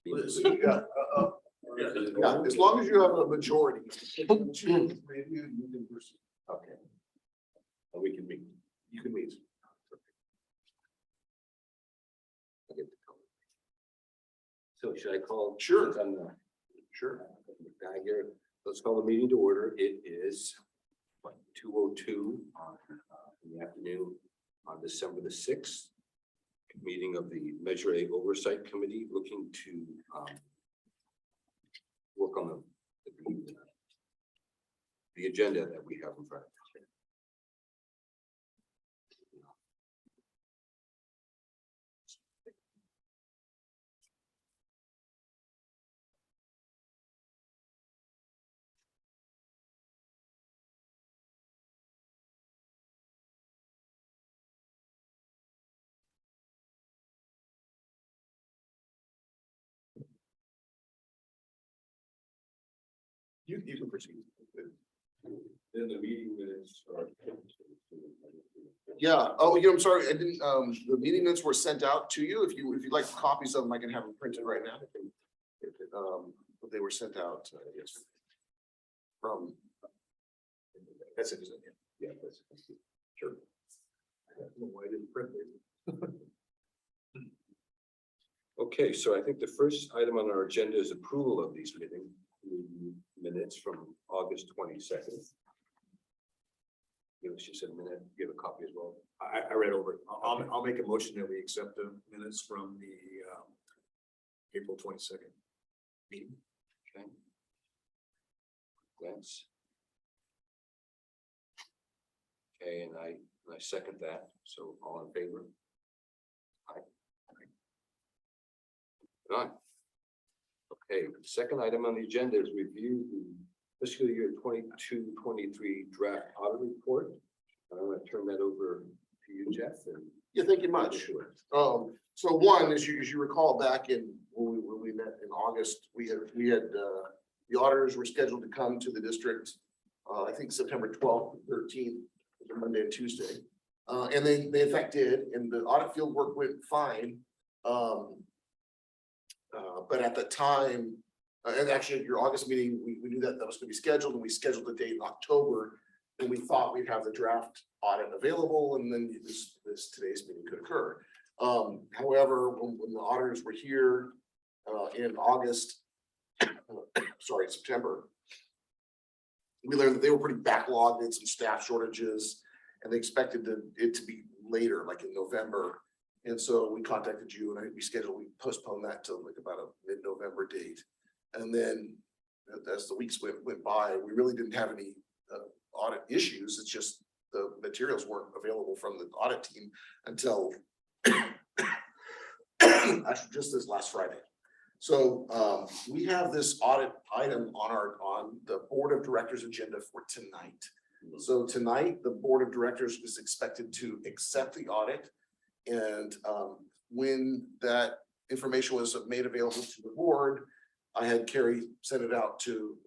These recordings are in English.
Yeah, yeah, as long as you have a majority. You can proceed. Okay. And we can meet. You can meet. I get the color. So should I call? Sure. since I'm the Sure. guy here, let's call the meeting to order. It is 2:02 in the afternoon on December the 6th. Meeting of the Measure A Oversight Committee looking to work on the agenda that we have in front of us. You can proceed. Then the meeting minutes are. Yeah, oh, yeah, I'm sorry, I didn't, the meeting minutes were sent out to you. If you'd like copies of them, I can have them printed right now. But they were sent out, yes. From. That's it, isn't it? Yeah, that's. Sure. I don't know why I didn't print it. Okay, so I think the first item on our agenda is approval of these meeting minutes from August 22nd. You know, she said minute, you have a copy as well. I read over it. I'll make a motion that we accept the minutes from the April 22nd meeting. Okay. Glance. Okay, and I second that, so all in favor? Aye. None. Okay, the second item on the agenda is review the fiscal year 22-23 draft audit report. I'm gonna turn that over to you, Jeff, and. Yeah, thank you much. So one, as you recall, back in, when we met in August, we had, the auditors were scheduled to come to the district. I think September 12th, 13th, Monday and Tuesday. And they in fact did, and the audit field work went fine. But at the time, and actually at your August meeting, we knew that was gonna be scheduled, and we scheduled the date in October. And we thought we'd have the draft audit available, and then this today's meeting could occur. However, when the auditors were here in August, sorry, September, we learned that they were pretty backlogged, they had some staff shortages, and they expected it to be later, like in November. And so we contacted you, and we postponed that to like about a mid-November date. And then as the weeks went by, we really didn't have any audit issues. It's just the materials weren't available from the audit team until actually just this last Friday. So we have this audit item on the board of directors agenda for tonight. So tonight, the board of directors is expected to accept the audit. And when that information was made available to the board, I had Carrie send it out to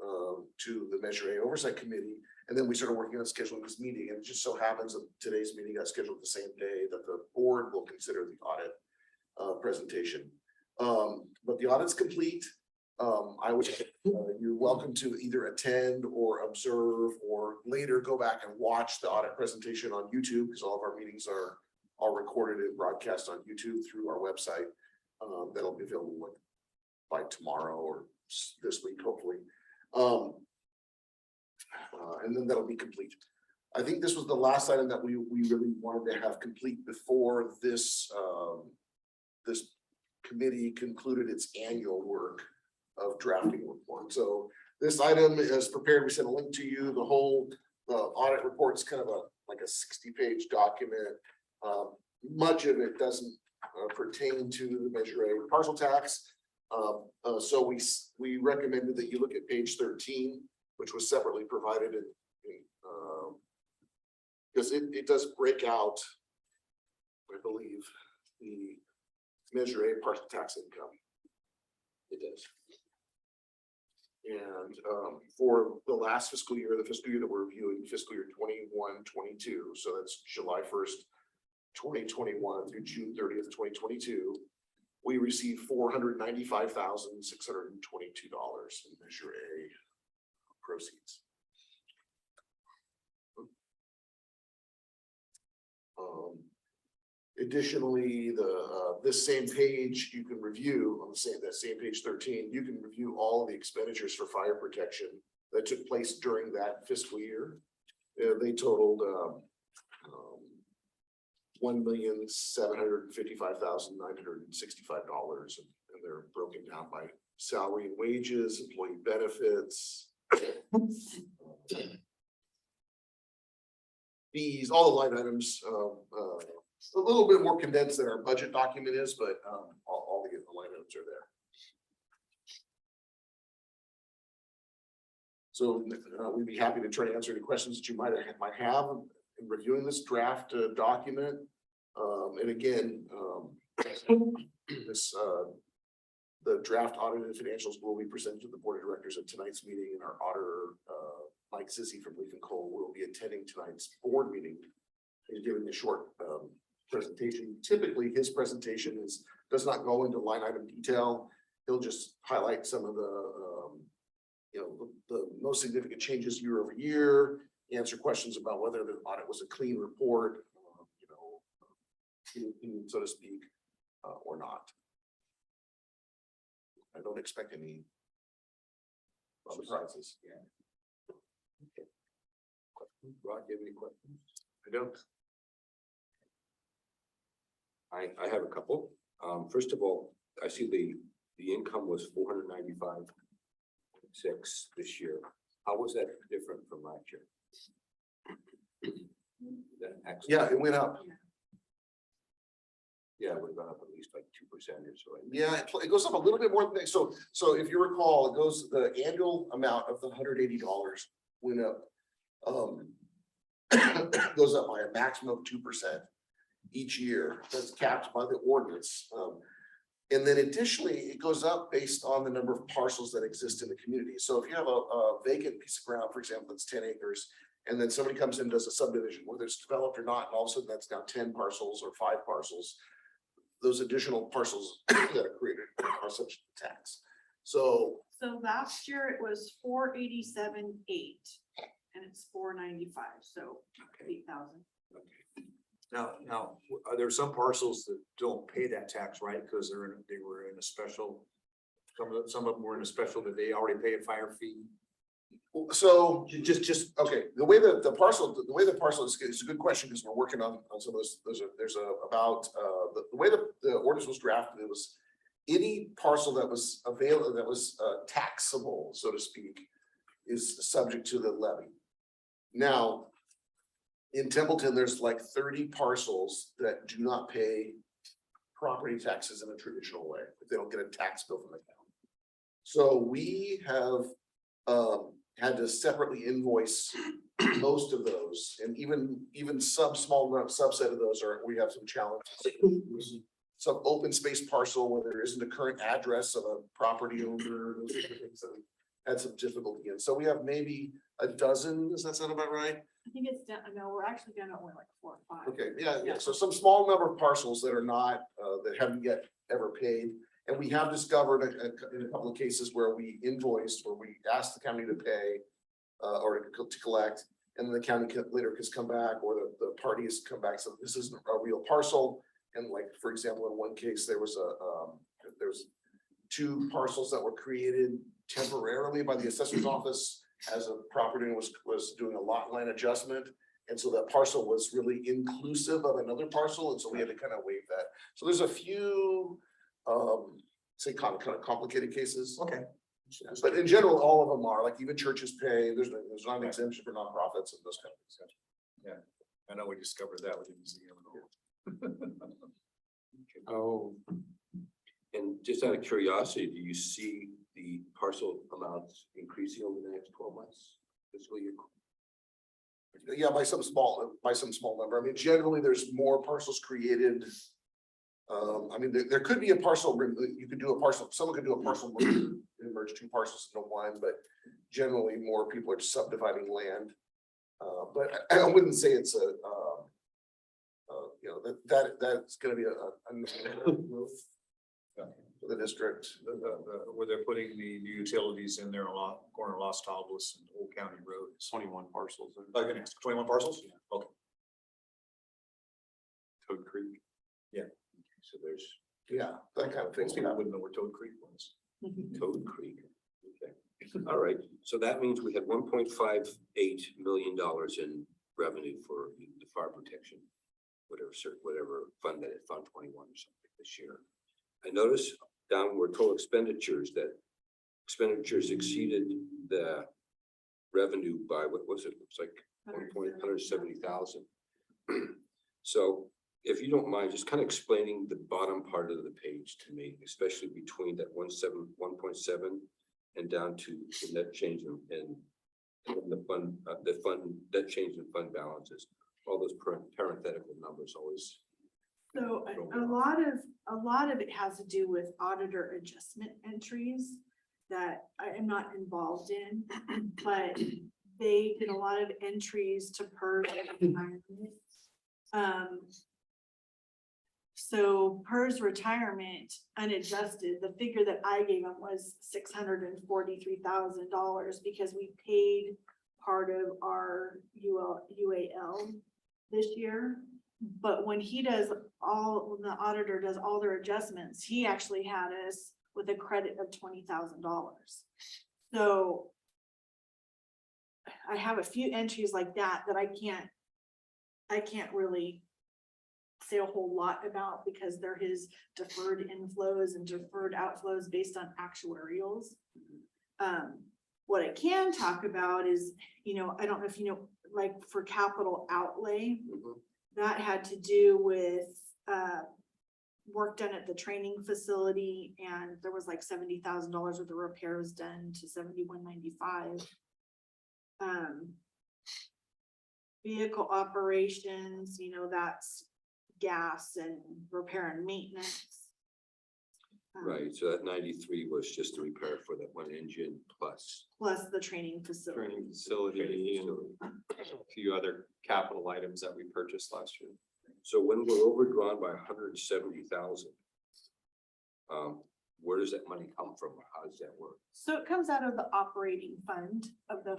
the Measure A Oversight Committee. And then we started working on scheduling this meeting, and it just so happens that today's meeting got scheduled the same day that the board will consider the audit presentation. But the audit's complete. I would, you're welcome to either attend or observe or later go back and watch the audit presentation on YouTube, because all of our meetings are recorded and broadcast on YouTube through our website. That'll be available like by tomorrow or this week, hopefully. And then that'll be complete. I think this was the last item that we really wanted to have complete before this this committee concluded its annual work of drafting report. So this item is prepared. We sent a link to you. The whole audit report is kind of like a 60-page document. Much of it doesn't pertain to the Measure A parcel tax. So we recommended that you look at page 13, which was separately provided because it does break out, I believe, the Measure A parcel tax income. It does. And for the last fiscal year, the fiscal year that we're reviewing, fiscal year 21-22, so that's July 1st, 2021 through June 30th, 2022. we received $495,622 in Measure A proceeds. Additionally, this same page, you can review on that same page 13, you can review all of the expenditures for fire protection that took place during that fiscal year. They totaled $1,755,965, and they're broken down by salary and wages, employee benefits, fees, all the line items. A little bit more condensed than our budget document is, but all the line items are there. So we'd be happy to try to answer any questions that you might have in reviewing this draft document. And again, the draft audited financials will be presented to the board of directors at tonight's meeting, and our auditor, Mike Sissy from Leaf and Cole, will be attending tonight's board meeting. He's giving a short presentation. Typically, his presentation does not go into line item detail. He'll just highlight some of the the most significant changes year over year, answer questions about whether the audit was a clean report, so to speak, or not. I don't expect any surprises. Yeah. Okay. Questions? Rod, do you have any questions? I don't. I have a couple. First of all, I see the income was 495.6 this year. How was that different from last year? Yeah, it went up. Yeah, it would have gone up at least like 2% or so. Yeah, it goes up a little bit more than that. So if you recall, the annual amount of the $180 went up. Goes up by a maximum of 2% each year. That's capped by the ordinance. And then additionally, it goes up based on the number of parcels that exist in the community. So if you have a vacant piece of ground, for example, that's 10 acres, and then somebody comes in and does a subdivision, whether it's developed or not, and all of a sudden that's now 10 parcels or 5 parcels, those additional parcels that are created are subject to tax. So last year it was 487.8 and it's 495, so 8,000. Now, are there some parcels that don't pay that tax, right? Because they were in a special, some of them were in a special that they already pay a fire fee. So just okay. The way the parcel is a good question, because we're working on some of this. There's about the way the ordinance was drafted. It was any parcel that was available, that was taxable, so to speak, is subject to the levy. Now, in Templeton, there's like 30 parcels that do not pay property taxes in a traditional way if they don't get a tax bill from the county. So we have had to separately invoice most of those, and even some small subset of those we have some challenges. Some open space parcel where there isn't a current address of a property owner, those are the things that we had some difficulty in. So we have maybe a dozen. Does that sound about right? I think it's down, no, we're actually down to only like 4 or 5. Okay, yeah. So some small number of parcels that are not, that haven't yet ever paid. And we have discovered in a couple of cases where we invoiced, where we asked the county to pay or to collect, and then the county later has come back, or the party has come back, so this isn't a real parcel. And like, for example, in one case, there was there's 2 parcels that were created temporarily by the assessor's office as a property owner was doing a lot line adjustment. And so that parcel was really inclusive of another parcel. And so we had to kind of waive that. So there's a few, say kind of complicated cases. Okay. But in general, all of them are, like, even churches pay, there's not an exemption for nonprofits and those kind of things. Yeah, I know we discovered that with the museum. Oh, and just out of curiosity, do you see the parcel amounts increasing over the next 12 months? Fiscal year? Yeah, by some small number. I mean, generally, there's more parcels created. I mean, there could be a parcel, you could do a parcel, someone could do a parcel merge 2 parcels into one, but generally more people are subdividing land. But I wouldn't say it's a, that's gonna be a for the district. Where they're putting the new utilities in there, corner of Los Tablas and Old County Road. 21 parcels. Like, an extra 21 parcels? Okay. Toad Creek. So there's Yeah, that kind of thing. Most people wouldn't know where Toad Creek was. Toad Creek. Okay. All right. So that means we had $1.58 million in revenue for the fire protection. Whatever fund that is, Fund 21 or something this year. I noticed downward total expenditures that expenditures exceeded the revenue by, what was it? It's like 170,000. So if you don't mind, just kind of explaining the bottom part of the page to me, especially between that 1.7 and down to the net change in the fund net change in fund balances. All those parenthetical numbers always. So a lot of it has to do with auditor adjustment entries that I am not involved in, but they did a lot of entries to PERS retirement. So PERS retirement unadjusted, the figure that I gave them was $643,000 because we paid part of our UAL this year. But when when the auditor does all their adjustments, he actually had us with a credit of $20,000. So I have a few entries like that I can't really say a whole lot about because they're his deferred inflows and deferred outflows based on actuarials. What I can talk about is, I don't know if like for capital outlay, that had to do with work done at the training facility, and there was like $70,000 worth of repairs done to 7195. Vehicle operations, that's gas and repair and maintenance. Right, so that 93 was just a repair for that one engine plus. Plus the training facility. Training facility and a few other capital items that we purchased last year. So when we're overdrawn by 170,000, where does that money come from? Or how does that work? So it comes out of the operating fund of the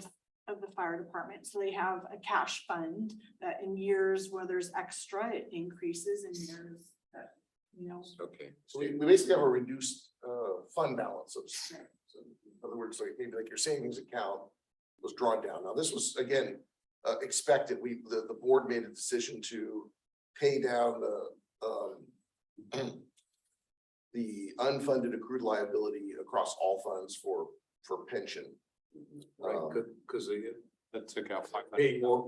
fire department. So they have a cash fund that in years where there's extra, it increases in years that, Okay. So we basically have a reduced fund balance. So in other words, like maybe like your savings account was drawn down. Now, this was again expected. The board made a decision to pay down the unfunded accrued liability across all funds for pension. Right, because they That took out paying 500. more,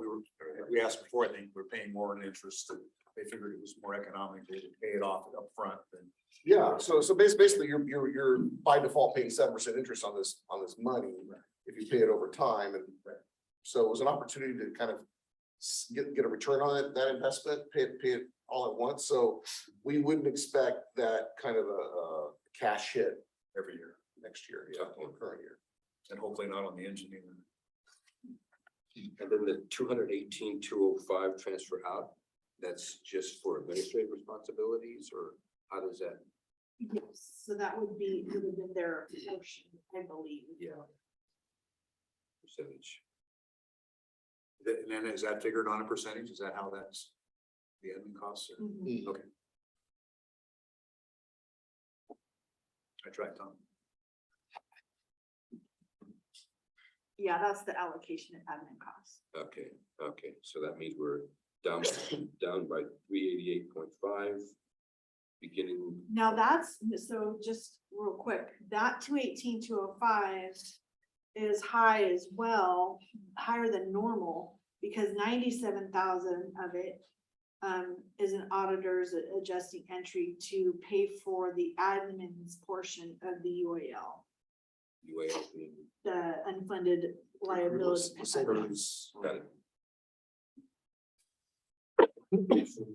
we asked before, I think we're paying more in interest. They figured it was more economical to pay it off up front than. Yeah, so basically you're by default paying 7% interest on this money if you pay it over time. And so it was an opportunity to kind of get a return on it, that investment, pay it all at once. So we wouldn't expect that kind of a cash hit Every year, next year, or current year. and hopefully not on the engine either. And then the 218,205 transfer out, that's just for administrative responsibilities, or how does that? yes, so that would have been their portion, I believe. Yeah. Percentage. And then is that figured on a percentage? Is that how that's the admin costs? Or- Mhm. Okay. I tried, Tom. Yeah, that's the allocation of admin costs. Okay, so that means we're down by 388.5, beginning. Now so just real quick, that 218,205 is high as well, higher than normal, because 97,000 of it is an auditor's adjusting entry to pay for the admin's portion of the UAL, UAL being, the unfunded liability. got it.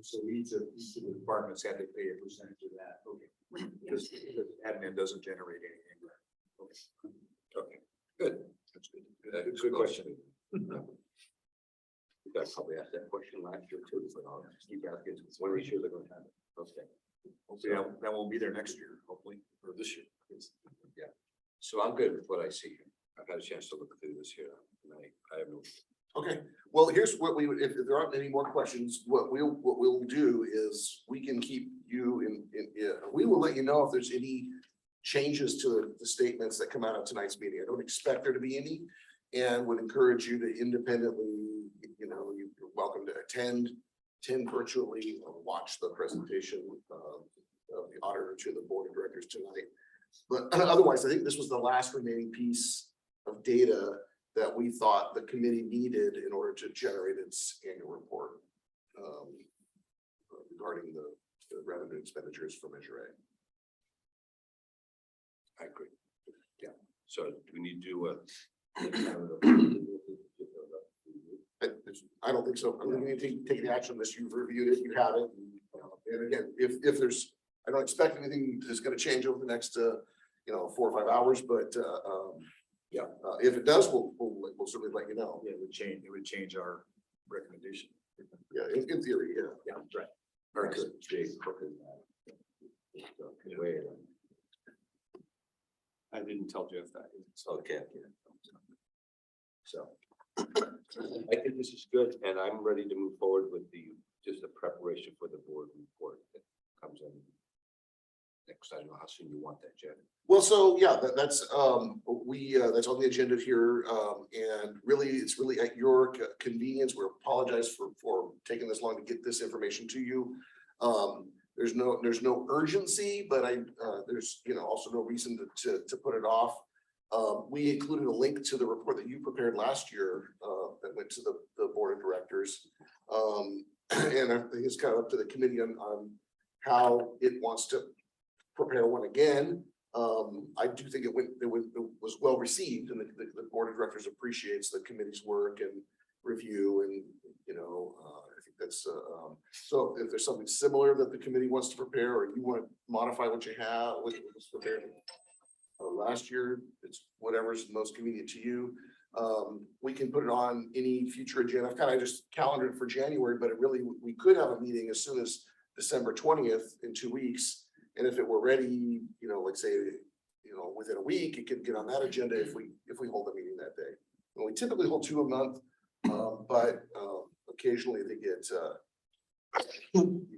So each of the departments had to pay a percentage of that. Okay. Because admin doesn't generate anything. Okay, good. That's good. Good question. You guys probably asked that question last year too, but I'll keep asking. One of these years they're gonna have it. Okay. Hopefully that won't be there next year, hopefully. this year. Yeah, so I'm good with what I see here. I've had a chance to look through this here, and I have no. Okay, well, here's what we would, if there aren't any more questions, what we'll do is we can keep you we will let you know if there's any changes to the statements that come out of tonight's meeting. I don't expect there to be any, and would encourage you to independently, you're welcome to attend virtually or watch the presentation of the auditor to the board of directors tonight. But otherwise, I think this was the last remaining piece of data that we thought the committee needed in order to generate its annual report regarding the revenue expenditures for Measure I agree. Yeah, so do we need to do a? I don't think so. I don't think we need to take any action unless you've reviewed it, you have it. And again, if there's, I don't expect anything that's gonna change over the next 4 or 5 hours, but if it does, we'll certainly let you know. Yeah, it would change our recommendation. Yeah, in theory, yeah. Yeah, right. Very good. Jay Crooked. Way. I didn't tell Jeff that. Okay. So. I think this is good, and I'm ready to move forward with just the preparation for the board report that comes in. Next, I don't know how soon you want that, Jeff. Well, so yeah, that's that's on the agenda here. And really, it's really at your convenience. We apologize for taking this long to get this information to you. There's no urgency, but there's also no reason to put it off. We included a link to the report that you prepared last year that went to the board of directors. And I think it's kind of up to the committee on how it wants to prepare one again. I do think it was well received, and the board of directors appreciates the committee's work and review, and I think that's so if there's something similar that the committee wants to prepare, or you want to modify what you have, what was prepared last year, it's whatever's most convenient to you. We can put it on any future agenda. I've kind of just calendared for January, but we could have a meeting as soon as December 20th in 2 weeks. And if it were ready, let's say, within a week, it could get on that agenda if we hold a meeting that day. And we typically hold 2 a month, but occasionally they get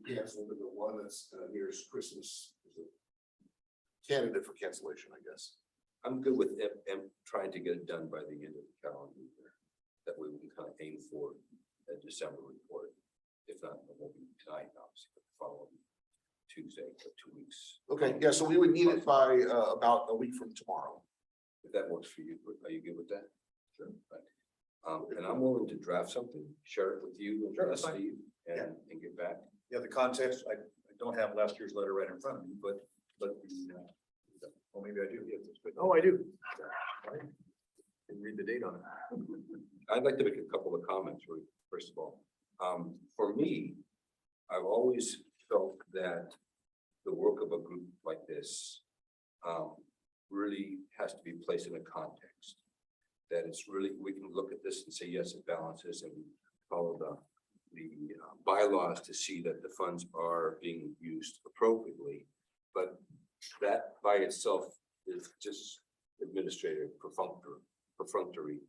canceled, and the one that's nearest Christmas is a candidate for cancellation, I guess. I'm good with trying to get it done by the end of the calendar year. That way we can kind of aim for a December report. If not, it won't be tonight, obviously, but the following Tuesday for 2 weeks. Okay, yeah, so we would need it by about a week from tomorrow. If that works for you, are you good with that? Sure. Right. And I'm willing to draft something, share it with you and Sure, that's fine. Steve, and get back. Yeah, the context, I don't have last year's letter right in front of me, but well, maybe I do. Oh, I do. Can read the date on it. I'd like to make a couple of comments, first of all. For me, I've always felt that the work of a group like this really has to be placed in a context. That it's really, we can look at this and say, yes, it balances, and we follow the bylaws to see that the funds are being used appropriately. But that by itself is just administrative perfunctory.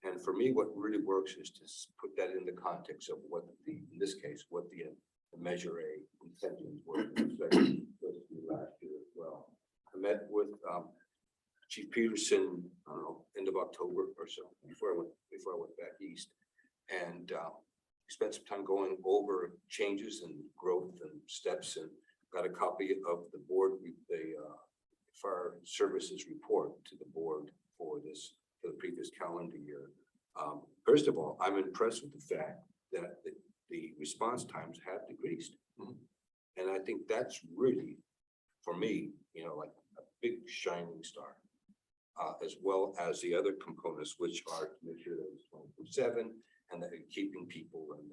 And for me, what really works is to put that in the context of what in this case, what the Measure A intentions were last year as well. I met with Chief Peterson, I don't know, end of October or so, before I went back east, and spent some time going over changes and growth and steps, and got a copy of the board, the fire services report to the board for the previous calendar year. First of all, I'm impressed with the fact that the response times have decreased. And I think that's really, for me, like a big shining star, as well as the other components, which are to make sure that it's 24/7 and that they're keeping people and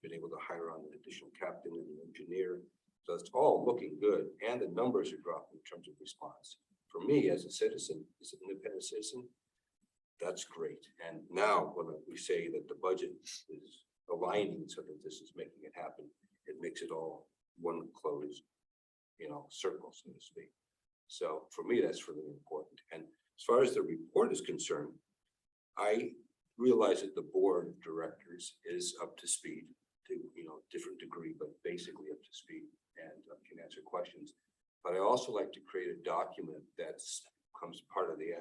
been able to hire on an additional captain and an engineer. So it's all looking good, and the numbers are dropping in terms of response. For me, as a citizen, as an independent citizen, that's great. And now when we say that the budget is aligning so that this is making it happen, it makes it all one closed, circle, so to speak. So for me, that's really important. And as far as the report is concerned, I realize that the board of directors is up to speed to, different degree, but basically up to speed and can answer questions. But I also like to create a document that's comes part of the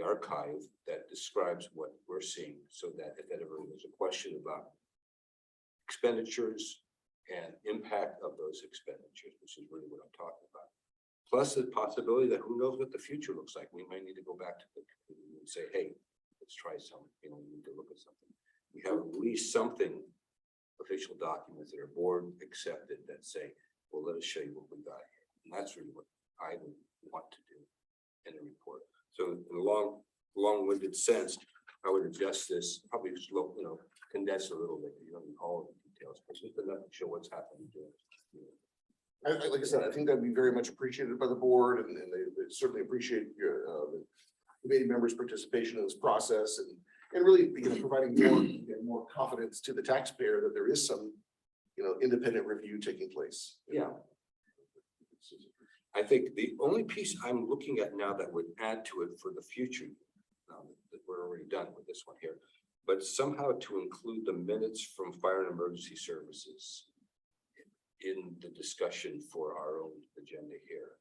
archive that describes what we're seeing, so that if ever there's a question about expenditures and impact of those expenditures, which is really what I'm talking about. Plus the possibility that who knows what the future looks like. We might need to go back to the committee and say, hey, let's try some, we need to look at something. We have at least something, official documents that are board accepted that say, well, let us show you what we got here. And that's really what I would want to do in a report. So in a long-winded sense, I would adjust this, probably slow, condense a little bit, all of the details, but just enough to show what's happening. Like I said, I think that'd be very much appreciated by the board, and they certainly appreciate your the committee members' participation in this process, and really, providing more confidence to the taxpayer that there is some, independent review taking place. Yeah. I think the only piece I'm looking at now that would add to it for the future, that we're already done with this one here, but somehow to include the minutes from fire and emergency services in the discussion for our own agenda here.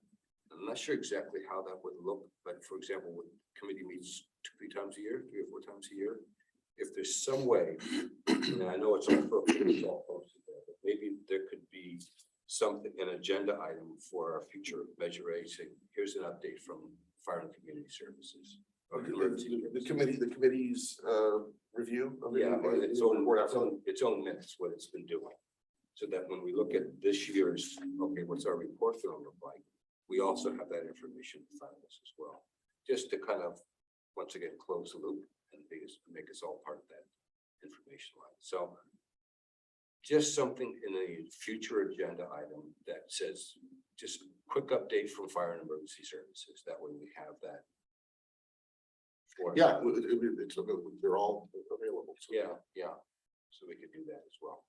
I'm not sure exactly how that would look, but for example, when committee meets 3 times a year, 3 or 4 times a year, if there's some way, and I know it's all posted there, but maybe there could be something, an agenda item for our future Measure A, saying, here's an update from fire and community services. Or emergency The services. committee's review of it. Yeah, or its own, report its own, its own minutes, what it's been doing. So that when we look at this year's, okay, what's our report gonna look like? We also have that information in front of us as well. Just to kind of, once again, close the loop and make us all part of that information line. So just something in a future agenda item that says, just quick update from fire and emergency services. That way we have that. for- Yeah, they're all available. So. Yeah. So we could do that as well.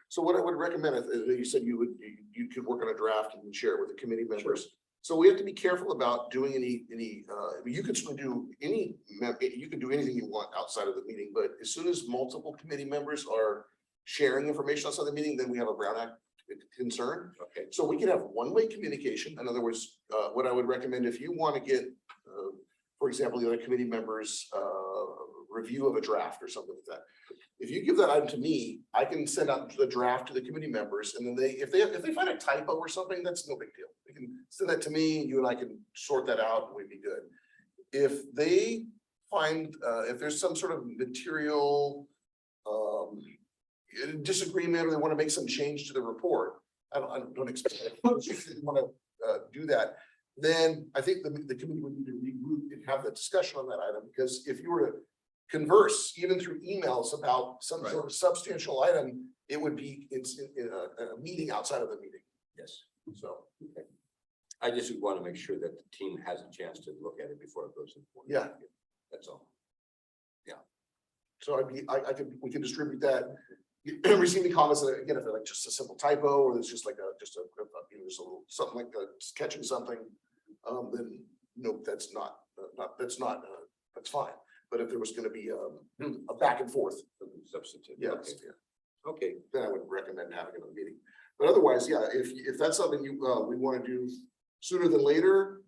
So what I would recommend, you said you could work on a draft and share it with the committee members. So we have to be careful about doing you could certainly do you can do anything you want outside of the meeting, but as soon as multiple committee members are sharing information outside the meeting, then we have a Brown Act concern. Okay. So we could have one-way communication. In other words, what I would recommend, if you want to get, for example, the other committee members, review of a draft or something like that. If you give that item to me, I can send out the draft to the committee members, and then if they find a typo or something, that's no big deal. They can send that to me, you and I can sort that out, and we'd be good. If they find, if there's some sort of material disagreement, or they want to make some change to the report, I don't expect they want to do that. Then I think the committee would need to regroup and have the discussion on that item, because if you were to converse even through emails about some sort of substantial item, it would be in a meeting outside of the meeting. Yes. So, I just want to make sure that the team has a chance to look at it before it goes in. Yeah. That's all. so we can distribute that. Receive any comments, again, if they're like just a simple typo, or there's just like just a little, something like just catching something, then no, that's fine. But if there was gonna be a back and forth, Substantive. yes, Okay. then I would recommend having it in a meeting. But otherwise, yeah, if that's something we want to do sooner than later,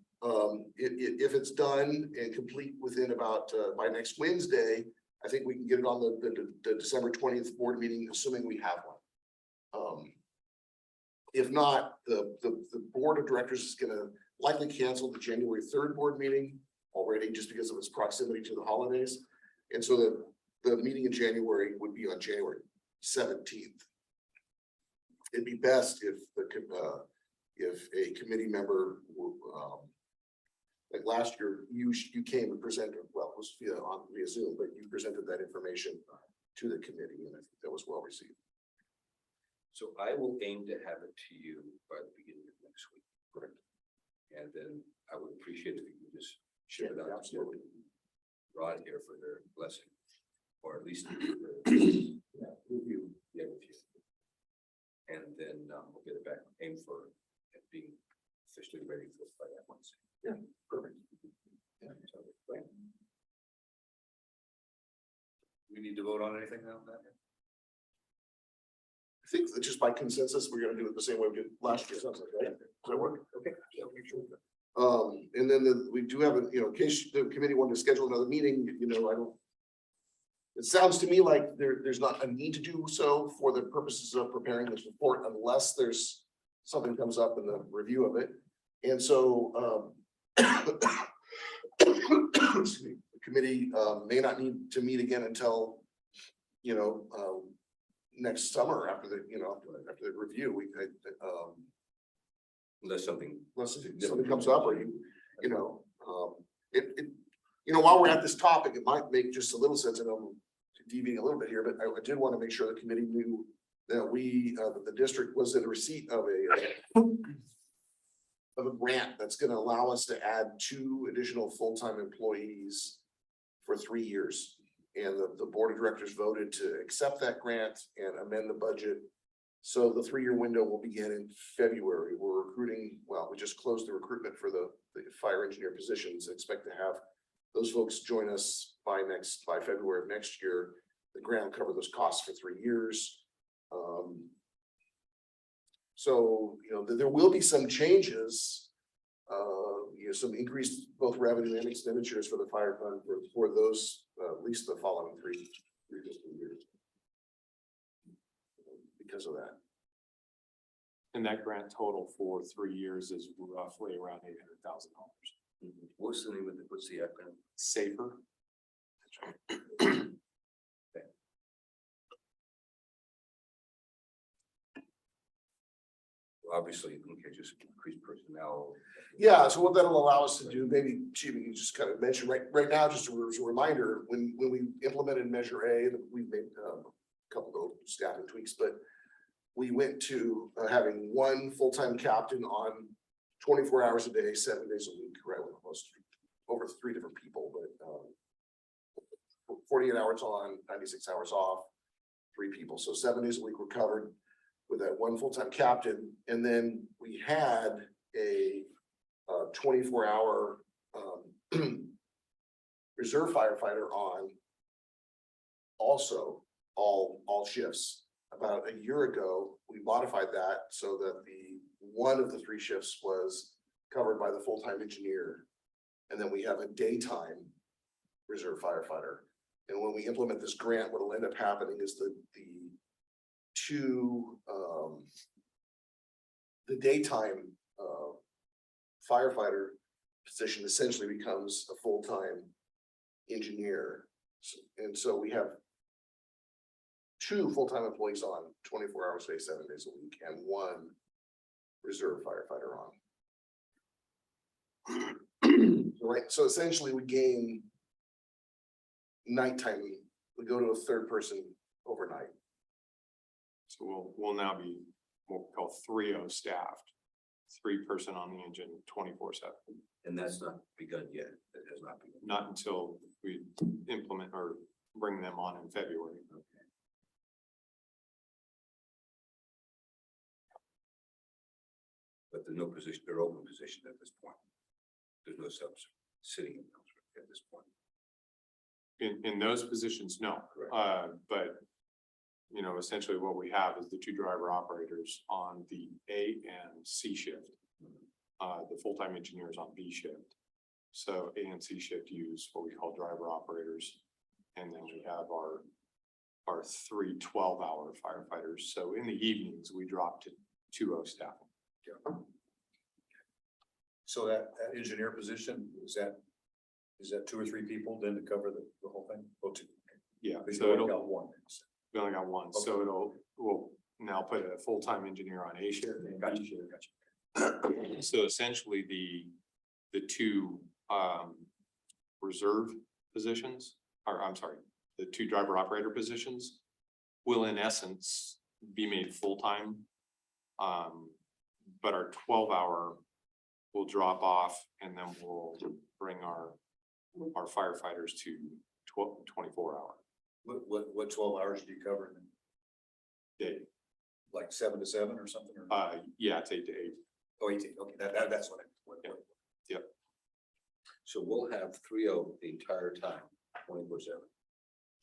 if it's done and complete within about by next Wednesday, I think we can get it on the December 20th board meeting, assuming we have one. If not, the board of directors is gonna likely cancel the January 3rd board meeting already, just because of its proximity to the holidays. And so the meeting in January would be on January 17th. It'd be best if a committee member, like last year, you came and presented, well, it was via Zoom, but you presented that information to the committee, and I think that was well received. So I will aim to have it to you by the beginning of next week. Correct. And then I would appreciate if you could just share it out. Yeah, absolutely. Rod here for their blessing, or at least Review. yeah, with you. And then we'll get it back, aim for it being officially ready for by that Wednesday. Perfect. We need to vote on anything now? I think that just by consensus, we're gonna do it the same way we did last year, sounds like, right? Does that work? Okay. Yeah, make sure. And then we do have a, in case the committee wanted to schedule another meeting, I don't. It sounds to me like there's not a need to do so for the purposes of preparing this report unless there's something comes up in the review of it. And so, excuse me, the committee, may not need to meet again until, next summer after after the review, Unless something, unless something comes up or while we're at this topic, it might make just a little sense, and I'm deviating a little bit here, but I did want to make sure the committee knew that that the district was in receipt of a grant that's going to allow us to add 2 additional full-time employees for 3 years. And the board of directors voted to accept that grant and amend the budget. So the 3-year window will begin in February. We're recruiting, well, we just closed the recruitment for the fire engineer positions. Expect to have those folks join us by February of next year. The grant will cover those costs for 3 years. So, there will be some changes, some increased both revenue and expenditures for the fire fund for those, at least the following three fiscal years. Because of that. And that grant total for 3 years is roughly around $800,000. what's the name of what's the acronym? Safer. Obviously, okay, just increase personnel. Yeah, so what that'll allow us to do, maybe Chief, you just kind of mentioned right now, just as a reminder, when we implemented Measure A, we've made a couple of staffing tweaks, but we went to having 1 full-time captain on 24 hours a day, 7 days a week, right? With almost over 3 different people, but 48 hours on, 96 hours off, 3 people. So 7 days a week we're covered with that 1 full-time captain. And then we had a 24-hour reserve firefighter on also all shifts. About a year ago, we modified that so that one of the 3 shifts was covered by the full-time engineer. And then we have a daytime reserve firefighter. And when we implement this grant, what will end up happening is the daytime firefighter position essentially becomes a full-time engineer. And so we have 2 full-time employees on 24 hours a day, 7 days a week, and 1 reserve firefighter on. Right, so essentially we gain nighttime, we go to a 3rd person overnight. So we'll now be what we call 3-0 staffed, 3-person on the engine 24/7. And that's not begun yet. That has not begun. Not until we implement or bring them on in February. But there's no position, they're open position at this point. There's no subs sitting in those at this point. In those positions, no. Correct. But essentially what we have is the 2 driver operators on the A and C shift. The full-time engineers on B shift. So A and C shift use what we call driver operators. And then we have our 3 12-hour firefighters. So in the evenings, we drop to 2-0 staffing. So that engineer position, is that 2 or 3 people then to cover the whole thing? Oh, 2. Yeah, But so you it'll, only got 1. we only got 1, so we'll now put a full-time engineer on A shift and B shift. So essentially the 2 reserve positions, or I'm sorry, the 2 driver operator positions will in essence be made full-time. But our 12-hour will drop off and then we'll bring our firefighters to 24-hour What 12 hours do you cover? day. Like 7 to 7 or something? Or? Yeah, it's 8 to 8. Oh, 18. Okay, that's what I. Yep. So we'll have 3 the entire time, 24/7.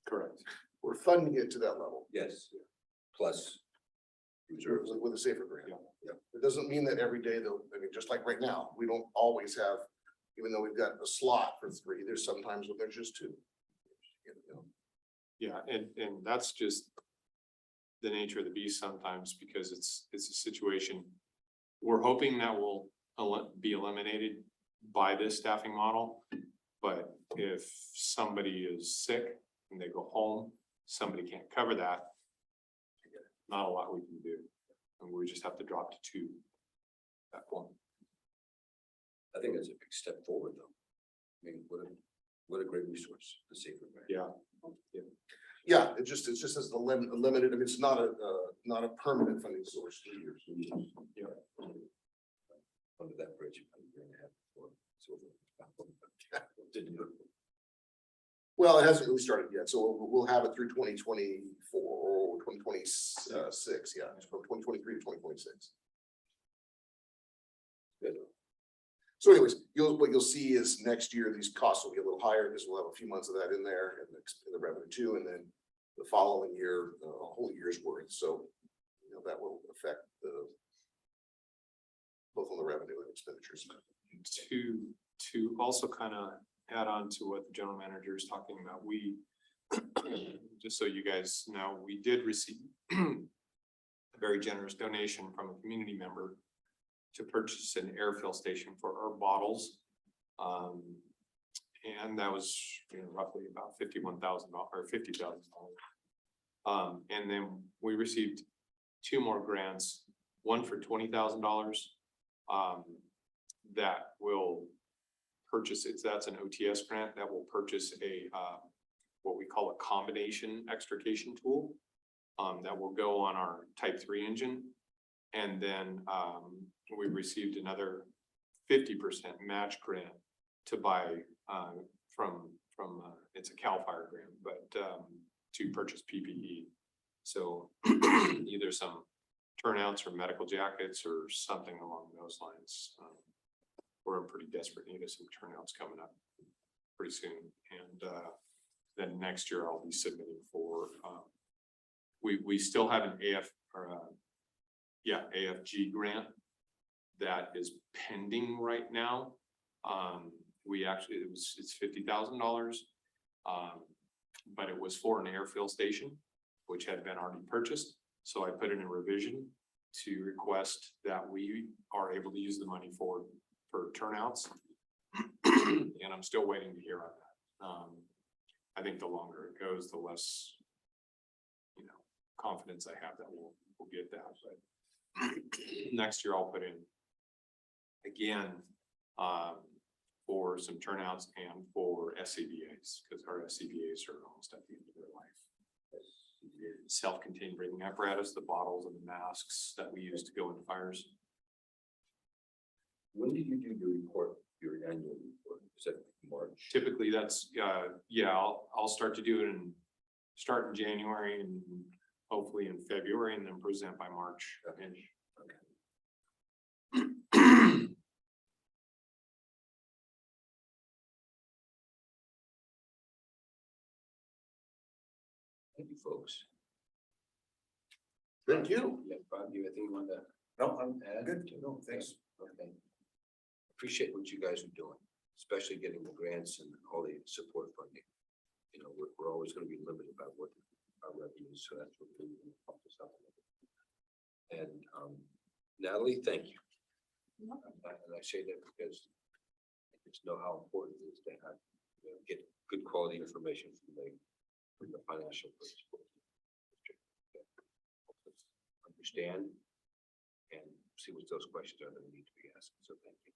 Correct. We're funding it to that level. Yes, plus reserves. With a safer grant. Yeah. Yeah. It doesn't mean that every day though, I mean, just like right now, we don't always have, even though we've got a slot for 3, there's sometimes when there's just 2. You know, Yeah, and that's just the nature of the beast sometimes because it's a situation. We're hoping that will be eliminated by this staffing model. But if somebody is sick and they go home, somebody can't cover that. Not a lot we can do. And we just have to drop to 2 at that point. I think that's a big step forward, though. I mean, what a great resource, the safer grant. Yeah. Yeah, it's just as the limited, I mean, it's not a permanent funding source. 3 years. Yeah. Under that bridge, I'm gonna have before. So didn't do it. Well, it hasn't really started yet, so we'll have it through 2024 or 2026, yeah, it's from 2023 to 2026. Good. So anyways, what you'll see is next year, these costs will be a little higher because we'll have a few months of that in there and the revenue too, and then the following year, a whole year's worth, so you know, that will affect both on the revenue and expenditures. To also kind of add on to what the general manager is talking about, we, just so you guys know, we did receive a very generous donation from a community member to purchase an air fill station for our bottles. And that was, you know, roughly about $51,000 or $50,000. And then we received 2 more grants, one for $20,000. That will purchase it. That's an OTS grant that will purchase a what we call a combination extrication tool. That will go on our Type 3 engine. And then we received another 50% match grant to buy from it's a CAL FIRE grant, but to purchase PPE. So either some turnouts or medical jackets or something along those lines. We're in pretty desperate need of some turnouts coming up pretty soon. And then next year I'll be submitting for, we still have an AFG grant that is pending right now. We actually, it's $50,000. But it was for an airfill station, which had been already purchased. So I put in a revision to request that we are able to use the money for turnouts. And I'm still waiting to hear on that. I think the longer it goes, the less, you know, confidence I have that we'll get that. But next year I'll put in again for some turnouts and for SCBAs, because our SCBAs are almost at the end of their life. Self-contained breathing apparatus, the bottles and the masks that we use to go into fires. When did you do your report, your annual report? Is that March? Typically that's, yeah, I'll start to do it start in January and hopefully in February and then present by March. Okay. Thank you, folks. Thank you. Yeah, Bob, you have anything you want to No, I'm add? good. No, thanks. Okay. Appreciate what you guys are doing, especially getting the grants and all the support funding. You know, we're always going to be limited by what our revenues, so that's what really help us out. And Natalie, thank you. And I say that because I just know how important it is to have, you know, get good quality information from the financial principles. Understand and see what those questions are that need to be asked. So thank you.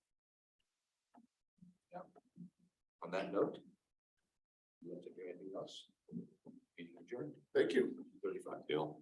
Yeah. On that note, you want to do anything else? Meeting adjourned. Thank you. 35. Bill.